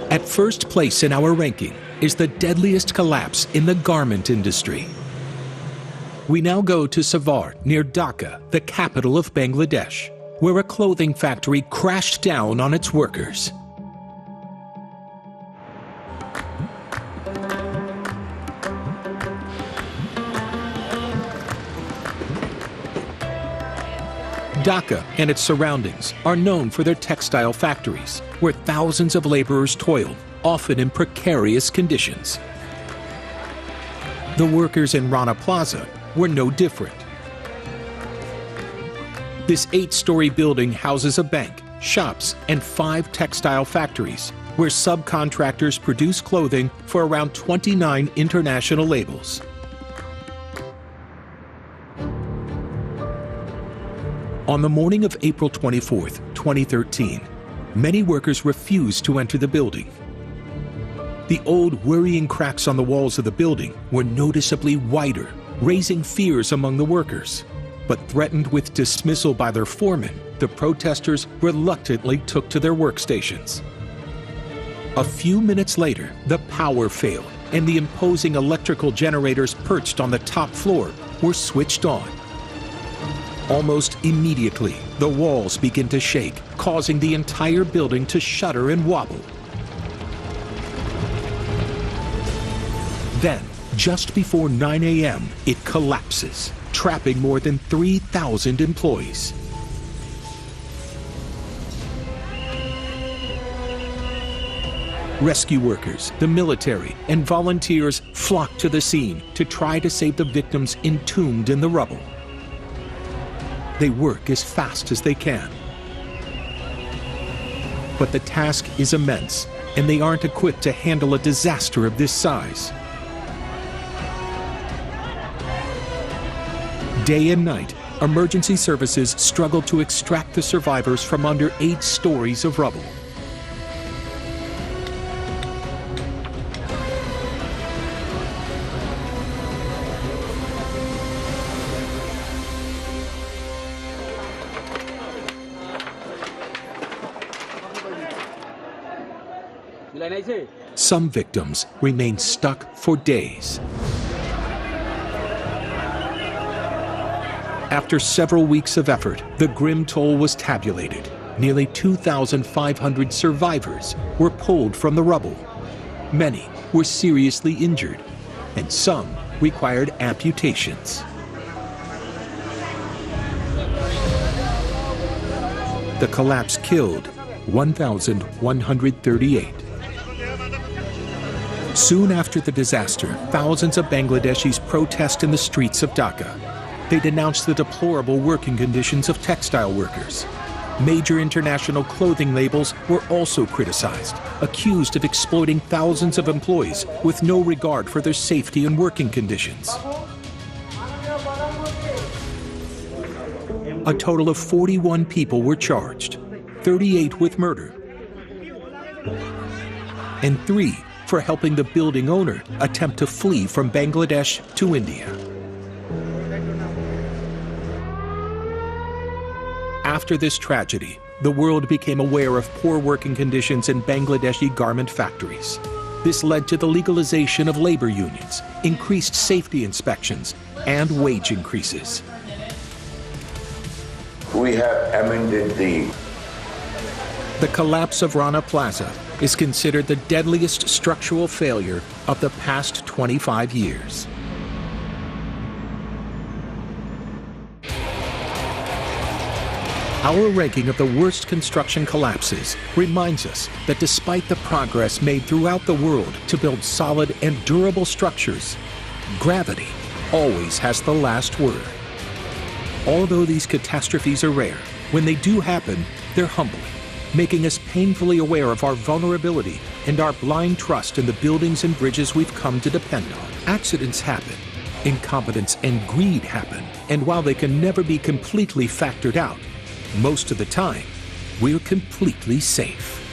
At first place in our ranking is the deadliest collapse in the garment industry. We now go to Savar, near Dhaka, the capital of Bangladesh, where a clothing factory crashed down on its workers. Dhaka and its surroundings are known for their textile factories, where thousands of laborers toiled, often in precarious conditions. The workers in Rana Plaza were no different. This 8-story building houses a bank, shops, and 5 textile factories, where subcontractors produce clothing for around 29 international labels. On the morning of April 24, 2013, many workers refused to enter the building. The old, worrying cracks on the walls of the building were noticeably wider, raising fears among the workers. But threatened with dismissal by their foreman, the protesters reluctantly took to their workstations. A few minutes later, the power failed, and the imposing electrical generators perched on the top floor were switched on. Almost immediately, the walls begin to shake, causing the entire building to shudder and wobble. Then, just before 9 a.m., it collapses, trapping more than 3,000 employees. Rescue workers, the military, and volunteers flock to the scene to try to save the victims entombed in the rubble. They work as fast as they can. But the task is immense, and they aren't equipped to handle a disaster of this size. Day and night, emergency services struggle to extract the survivors from under 8 stories of rubble. Some victims remain stuck for days. After several weeks of effort, the grim toll was tabulated. Nearly 2,500 survivors were pulled from the rubble. Many were seriously injured, and some required amputations. The collapse killed 1,138. Soon after the disaster, thousands of Bangladeshis protest in the streets of Dhaka. They denounce the deplorable working conditions of textile workers. Major international clothing labels were also criticized, accused of exploiting thousands of employees with no regard for their safety and working conditions. A total of 41 people were charged, 38 with murder, and 3 for helping the building owner attempt to flee from Bangladesh to India. After this tragedy, the world became aware of poor working conditions in Bangladeshi garment factories. This led to the legalization of labor unions, increased safety inspections, and wage increases. We have amended the collapse of Rana Plaza is considered the deadliest structural failure of the past 25 years. Our ranking of the worst construction collapses reminds us that despite the progress made throughout the world to build solid and durable structures, gravity always has the last word. Although these catastrophes are rare, when they do happen, they're humbling, making us painfully aware of our vulnerability and our blind trust in the buildings and bridges we've come to depend on. Accidents happen, incompetence and greed happen, and while they can never be completely factored out, most of the time, we're completely safe.